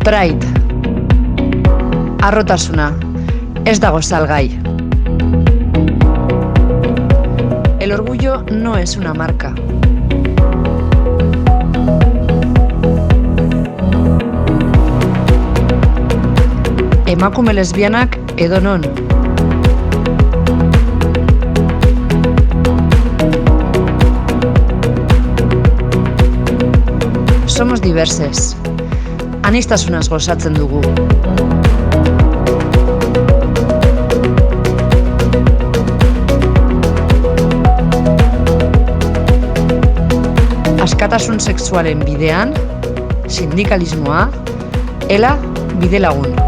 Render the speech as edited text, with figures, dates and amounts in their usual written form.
Pride. Harrotasuna. Ez dago salgai. El orgullo no es una marca. Emakume lesbianak edonon. Somos diverses. Anistasunaz gozatzen dugu. Askatasun sexualen bidean, sindikalismoa, ela bidelagun.